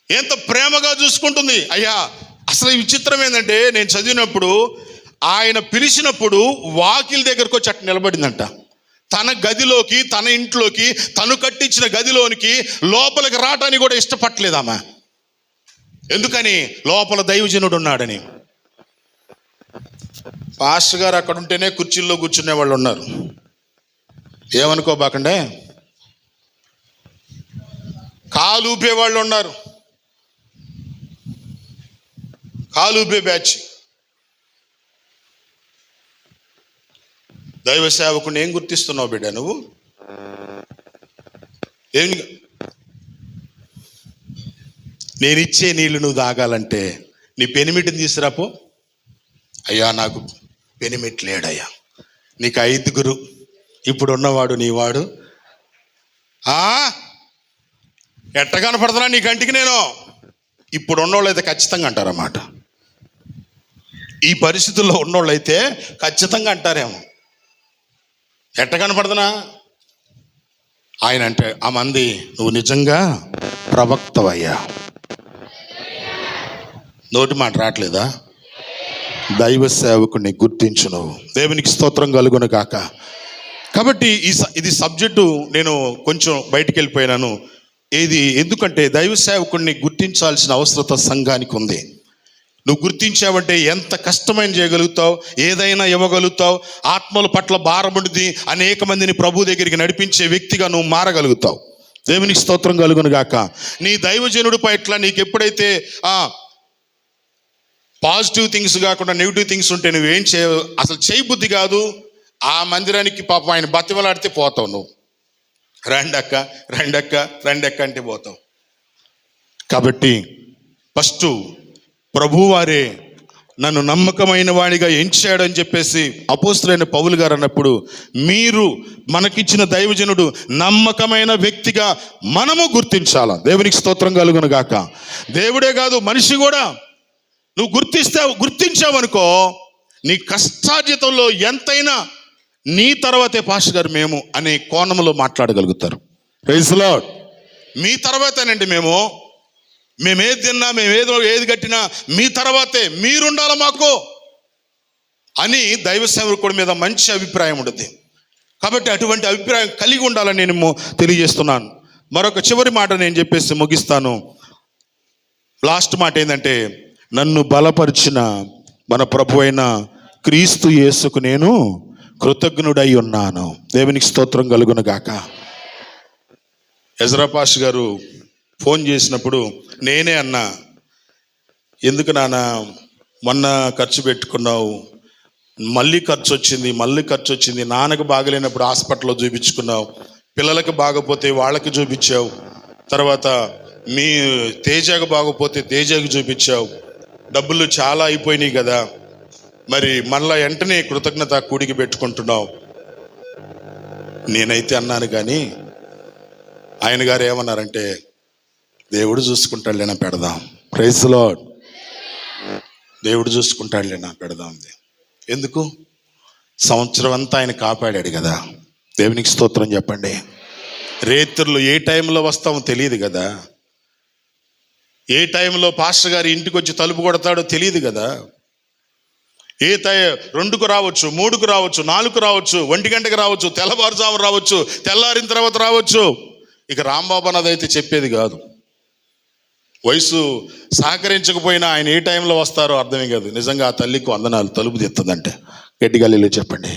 ఎంత ప్రేమగా చూసుకుంటుంది. అయ్యా, అసలు విచిత్రం ఏంటంటే, నేను చదివినప్పుడు ఆయన పిలిచినప్పుడు వాకిలి దగ్గరకు వచ్చి అట్ట నిలబడిందంట. తన గదిలోకి, తన ఇంట్లోకి, తను కట్టించిన గదిలోనికి లోపలికి రావటానికి కూడా ఇష్టపడలేదామా. ఎందుకని? లోపల దైవజనుడు ఉన్నాడని. పాస్టర్ గారు అక్కడ ఉంటేనే కుర్చీల్లో కూర్చునే వాళ్ళు ఉన్నారు. ఏమనుకోబాకండే. కాలు ఊపే వాళ్ళు ఉన్నారు, కాలు ఊపే బ్యాచ్. దైవ సేవకుని ఏం గుర్తిస్తున్నావు బిడ్డ నువ్వు? ఏం? నేనిచ్చే నీళ్ళు నువ్వు తాగాలంటే నీ పెనిమిటిని తీసుకురాపో. అయ్యా, నాకు పెనిమిటి లేడయ్యా. నీకు 5గురు, ఇప్పుడు ఉన్నవాడు నీవాడు. ఎట్ట కనపడుతున్నా నీ కంటికి నేను? ఇప్పుడు ఉన్నోళ్ళు అయితే ఖచ్చితంగా అంటారన్నమాట. ఈ పరిస్థితుల్లో ఉన్నోళ్ళు అయితే ఖచ్చితంగా అంటారేమో. ఎట్ట కనపడదనా? ఆయన అంటే ఆ మంది, నువ్వు నిజంగా ప్రవక్తవయ్యా. నోటి మాట రావట్లేదా? దైవ సేవకుని గుర్తించును. దేవునికి స్తోత్రం కలుగును గాక. కాబట్టి ఇది సబ్జెక్టు నేను కొంచెం బయటికి వెళ్ళిపోయినాను. ఎందుకంటే దైవ సేవకుడిని గుర్తించాల్సిన అవసరత సంఘానికి ఉంది. నువ్వు గుర్తించావంటే ఎంత కష్టమైన చేయగలుగుతావు, ఏదైనా ఇవ్వగలుగుతావు. ఆత్మల పట్ల భారముండి అనేక మందిని ప్రభు దగ్గరికి నడిపించే వ్యక్తిగా నువ్వు మారగలుగుతావు. దేవునికి స్తోత్రం కలుగును గాక. నీ దైవజనుడి పట్ల నీకు ఎప్పుడైతే పాజిటివ్ థింగ్స్ కాకుండా నెగిటివ్ థింగ్స్ ఉంటే నువ్వేం అసలు చేయబుద్ధి కాదు. ఆ మందిరానికి పాపం ఆయన బతిమలాడితే పోతావు. నువ్వు రండక్క రండక్క రండక్క అంటే పోతావు. కాబట్టి ఫస్ట్ ప్రభువారే నన్ను నమ్మకమైన వాడిగా ఎంచాడని చెప్పేసి అపోస్తలుడైన పౌలు గారు అన్నప్పుడు, మీరు మనకిచ్చిన దైవజనుడు నమ్మకమైన వ్యక్తిగా మనము గుర్తించాల. దేవునికి స్తోత్రం కలుగును గాక. దేవుడే కాదు, మనిషి కూడా నువ్వు గుర్తించావనుకో, నీ కష్టార్జితంలో ఎంతైనా నీ తర్వాతే పాస్టర్ గారు మేము అనే కోణంలో మాట్లాడగలుగుతారు. Praise lord. మీ తర్వాతేనండి మేము ఏది తిన్నా, ఏది కట్టినా మీ తర్వాతే, మీరుండాలి మాకు అని దైవ సేవకుడి మీద మంచి అభిప్రాయం ఉంటుంది. కాబట్టి అటువంటి అభిప్రాయం కలిగి ఉండాలని నేను తెలియజేస్తున్నాను. మరొక చివరి మాట నేను చెప్పేసి ముగిస్తాను. లాస్ట్ మాట ఏంటంటే, నన్ను బలపరిచిన మన ప్రభు అయిన క్రీస్తు యేసుకు నేను కృతజ్ఞుడై ఉన్నాను. దేవునికి స్తోత్రం కలుగును గాక. ఎజ్రా పాస్టర్ గారు ఫోన్ చేసినప్పుడు నేనే అన్నా, ఎందుకు నాన్న మొన్న ఖర్చు పెట్టుకున్నావు, మళ్ళీ ఖర్చు వచ్చింది. నాన్నకు బాగలేనప్పుడు హాస్పిటల్లో చూపించుకున్నావు, పిల్లలకు బాగపోతే వాళ్ళకి చూపించావు, తర్వాత మీ తేజకు బాగపోతే తేజకు చూపించావు, డబ్బులు చాలా అయిపోయినాయి కదా, మరి మళ్ళా వెంటనే కృతజ్ఞత కూడికి పెట్టుకుంటున్నావు. నేనైతే అన్నాను, కానీ ఆయన గారు ఏమన్నారంటే, దేవుడు చూసుకుంటాడులేనా పెడదాం. Praise Lord. దేవుడు చూసుకుంటాడులేనా పెడదాం. ఎందుకు? సంవత్సరం అంతా ఆయన కాపాడాడు కదా. దేవునికి స్తోత్రం చెప్పండి. రేత్రులు ఏ టైంలో వస్తామో తెలియదు కదా. ఏ టైంలో పాస్టర్ గారి ఇంటికి వచ్చి తలుపు కొడతాడో తెలియదు కదా. 2కు రావచ్చు, 3కు రావచ్చు, 4కు రావచ్చు, 1 గంటకు రావచ్చు, తెల్లవారుజాము రావచ్చు, తెల్లారిన తర్వాత రావచ్చు. ఇక రాంబాబు అన్నదైతే చెప్పేది కాదు. వయసు సహకరించకపోయినా ఆయన ఏ టైంలో వస్తారో అర్థమే కాదు. నిజంగా ఆ తల్లికి వందనాలు. తలుపు తెస్తుందంటే గట్టిగల్లీలో చెప్పండి.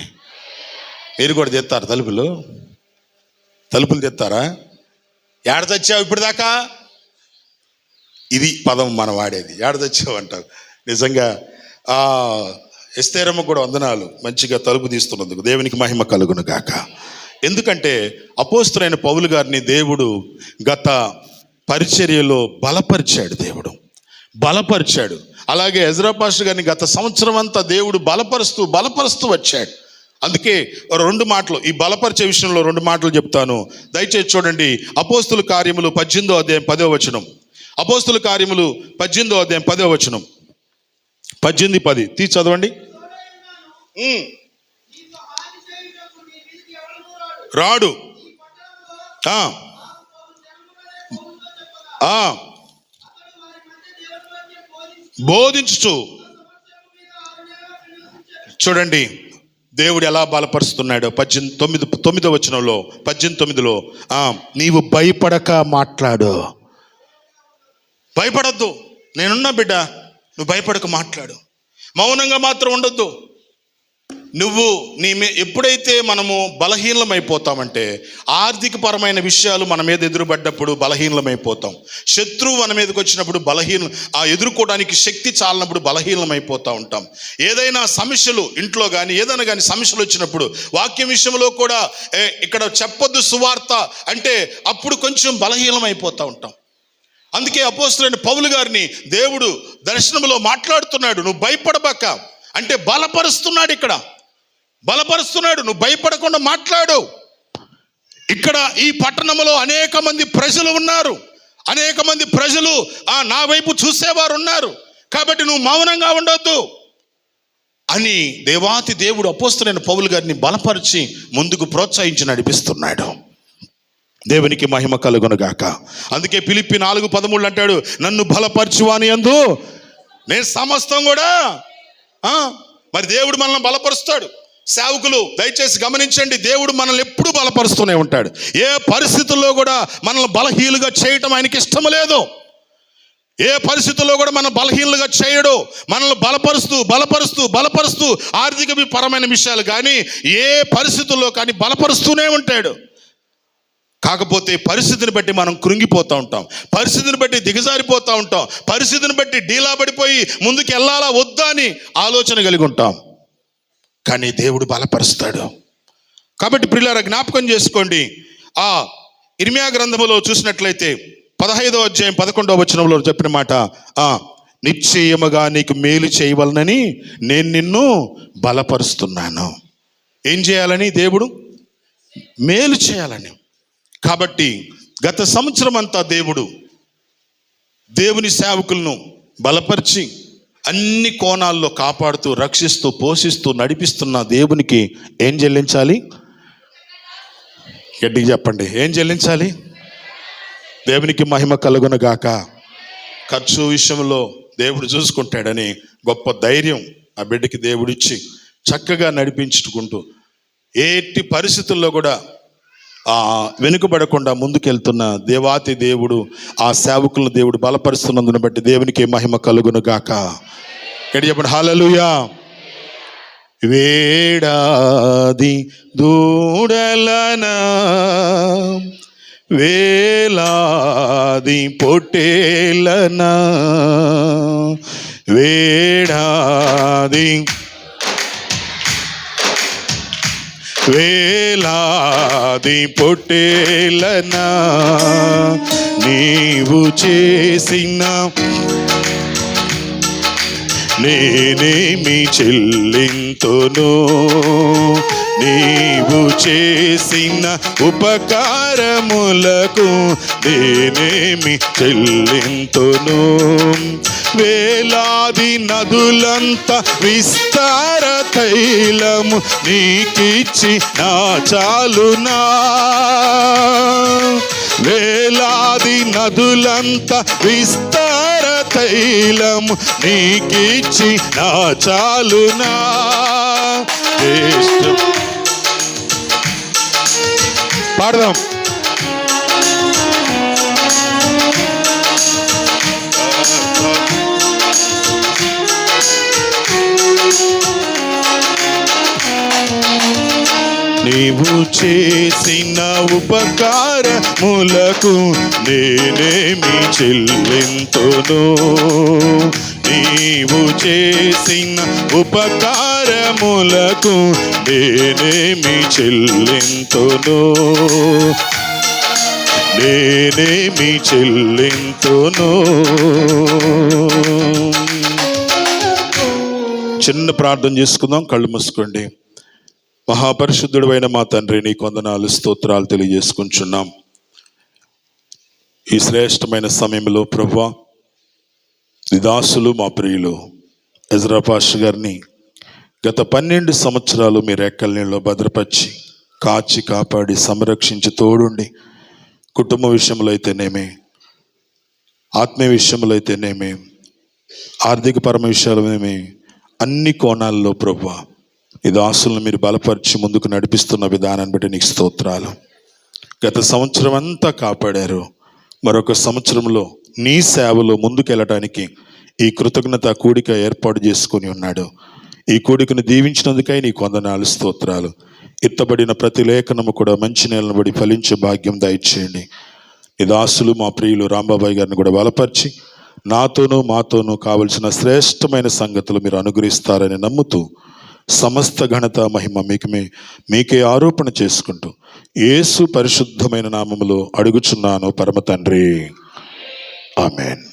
మీరు కూడా తెస్తారు తలుపులు తెస్తారా? ఏడ తెచ్చావు ఇప్పుడు దాకా? ఇది పదం మనం వాడేది, ఏడ తెచ్చావు అంటారు. నిజంగా ఎస్తేరమ్మ కూడా వందనాలు, మంచిగా తలుపు తీస్తున్నందుకు. దేవునికి మహిమ కలుగును గాక. ఎందుకంటే అపోస్తలుడైన పౌలు గారిని దేవుడు గత పరిచర్యలో బలపరిచాడు. అలాగే ఎజ్రా పాస్టర్ గారిని గత సంవత్సరం అంతా దేవుడు బలపరుస్తూ వచ్చాడు. అందుకే 2 మాటలు, ఈ బలపరిచే విషయంలో 2 మాటలు చెప్తాను. దయచేసి చూడండి. అపోస్తల కార్యములు 18వ అధ్యాయం 10వ వచనం. అపోస్తల కార్యములు 18వ అధ్యాయం 10వ వచనం. 18:10 తీసి చదవండి. రాడు బోధించు. చూడండి దేవుడు ఎలా బలపరుస్తున్నాడో. 9వ వచనంలో 18:9లో నీవు భయపడక మాట్లాడు. భయపడద్దు, నేనున్నా బిడ్డ, నువ్వు భయపడక మాట్లాడు. మౌనంగా మాత్రం ఉండొద్దు. ఎప్పుడైతే మనము బలహీనమైపోతామంటే, ఆర్థికపరమైన విషయాలు మన మీద ఎదురుపడ్డప్పుడు బలహీనమైపోతాం. శత్రువు మన మీదకి వచ్చినప్పుడు ఎదుర్కోవడానికి శక్తి చాలినప్పుడు బలహీనమైపోతూ ఉంటాం. ఏదైనా సమస్యలు ఇంట్లో కానీ ఏదైనా కానీ సమస్యలు వచ్చినప్పుడు, వాక్యం విషయంలో కూడా ఇక్కడ చెప్పొద్దు సువార్త అంటే అప్పుడు కొంచెం బలహీనమైపోతూ ఉంటాం. అందుకే అపోస్తలుడైన పౌలు గారిని దేవుడు దర్శనంలో మాట్లాడుతున్నాడు. నువ్వు భయపడబాక అంటే బలపరుస్తున్నాడు. నువ్వు భయపడకుండా మాట్లాడు. ఇక్కడ ఈ పట్టణంలో అనేక మంది ప్రజలు ఉన్నారు. అనేక మంది ప్రజలు నా వైపు చూసేవారు ఉన్నారు. కాబట్టి నువ్వు మౌనంగా ఉండొద్దు. అని దేవాతి దేవుడు అపోస్తలుడైన పౌలు గారిని బలపరిచి ముందుకు ప్రోత్సహించి నడిపిస్తున్నాడు. దేవునికి మహిమ కలుగునుగాక. అందుకే ఫిలిప్పీ 4:13 అంటాడు, నన్ను బలపరచువాని యందు నేను సమస్తం కూడా. మరి దేవుడు మనల్ని బలపరుస్తాడు. సేవకులు దయచేసి గమనించండి, దేవుడు మనల్ని ఎప్పుడు బలపరుస్తూనే ఉంటాడు. ఏ పరిస్థితుల్లో కూడా మనల్ని బలహీనులుగా చేయటం ఆయనకి ఇష్టం లేదు. ఏ పరిస్థితుల్లో కూడా మనం బలహీనులుగా చేయడు. మనల్ని బలపరుస్తూ బలపరుస్తూ బలపరుస్తూ ఆర్థిక పరమైన విషయాలు కానీ ఏ పరిస్థితుల్లో కానీ బలపరుస్తూనే ఉంటాడు. కాకపోతే పరిస్థితిని బట్టి మనం కృంగిపోతూ ఉంటాం, పరిస్థితిని బట్టి దిగజారిపోతూ ఉంటాం, పరిస్థితిని బట్టి డీలా పడిపోయి ముందుకు వెళ్ళాలా వద్దా అని ఆలోచన కలిగి ఉంటాం. కానీ దేవుడు బలపరుస్తాడు. కాబట్టి ప్రియులారా జ్ఞాపకం చేసుకోండి, ఆ ఇర్మియా గ్రంథములో చూసినట్లయితే 15వ అధ్యాయం 11వ వచనంలో చెప్పిన మాట, నిశ్చయముగా నీకు మేలు చేయవలనని నేను నిన్ను బలపరుస్తున్నాను. ఏం చేయాలని? దేవుడు మేలు చేయాలని. కాబట్టి గత సంవత్సరం అంతా దేవుని సేవకులను బలపరిచి అన్ని కోణాల్లో కాపాడుతూ రక్షిస్తూ పోషిస్తూ నడిపిస్తున్న దేవునికి ఏం చెల్లించాలి? గట్టిగా చెప్పండి, ఏం చెల్లించాలి? దేవునికి మహిమ కలుగునుగాక. ఖర్చు విషయంలో దేవుడు చూసుకుంటాడని గొప్ప ధైర్యం ఆ బిడ్డకి దేవుడిచ్చి చక్కగా నడిపించుకుంటూ ఎట్టి పరిస్థితుల్లో కూడా వెనుకబడకుండా ముందుకెళ్తున్న దేవాతి దేవుడు ఆ సేవకులను దేవుడు బలపరుస్తున్నందును బట్టి దేవునికి మహిమ కలుగునుగాక. ఎక్కడ చెప్పండి హల్లెలూయా. వేడాది దూడలనా వేలాది పొట్టేలనా వేలాది పొట్టేలనా నీవు చేసిన నేనేమి చెల్లింతును, నీవు చేసిన ఉపకారములకు నేనేమి చెల్లింతును. వేలాది నదులంత విస్తార తైలము నీకిచ్చి నా చాలునా, వేలాది నదులంత విస్తార తైలము నీకిచ్చి నా చాలునా. పాడదాం. నీవు చేసిన ఉపకారములకు నేనేమి చెల్లింతును, నీవు చేసిన ఉపకారములకు నేనేమి చెల్లింతును, నేనేమి చెల్లింతును. చిన్న ప్రార్థన చేసుకుందాం, కళ్ళు మూసుకోండి. మహాపరిశుద్ధుడైన మా తండ్రి, నీ వందనాలు స్తోత్రాలు తెలియజేసుకుంటున్నాం. ఈ శ్రేష్టమైన సమయంలో ప్రభువా, నీ దాసులు మా ప్రియులు ఎజ్రా పాషా గారిని గత 12 సంవత్సరాలు మీ రెక్కల నీళ్ళలో భద్రపరిచి కాచి కాపాడి సంరక్షించి తోడుండి, కుటుంబ విషయంలో అయితేనేమి, ఆత్మీయ విషయంలో అయితేనేమి, ఆర్థిక పరమ విషయాలనేమి, అన్ని కోణాల్లో ప్రభువా ఈ దాసులను మీరు బలపరిచి ముందుకు నడిపిస్తున్న విధానాన్ని బట్టి నీకు స్తోత్రాలు. గత సంవత్సరం అంతా కాపాడారు. మరొక సంవత్సరంలో నీ సేవలో ముందుకెళ్ళటానికి ఈ కృతజ్ఞత కూడిక ఏర్పాటు చేసుకొని ఉన్నాడు. ఈ కూడికను దీవించినందుకై నీకు వందనాలు స్తోత్రాలు. ఎత్తబడిన ప్రతి లేఖనము కూడా మంచి నేలను బడి ఫలించే భాగ్యం దయచేయండి. ఈ దాసులు మా ప్రియులు రాంబాబాయ్ గారిని కూడా బలపరిచి నాతోనూ మాతోనూ కావలసిన శ్రేష్టమైన సంగతులు మీరు అనుగ్రహిస్తారని నమ్ముతూ సమస్త ఘనత మహిమ మీకే ఆరోపణ చేసుకుంటూ యేసు పరిశుద్ధమైన నామములో అడుగుచున్నాను పరమ తండ్రి, ఆమేన్.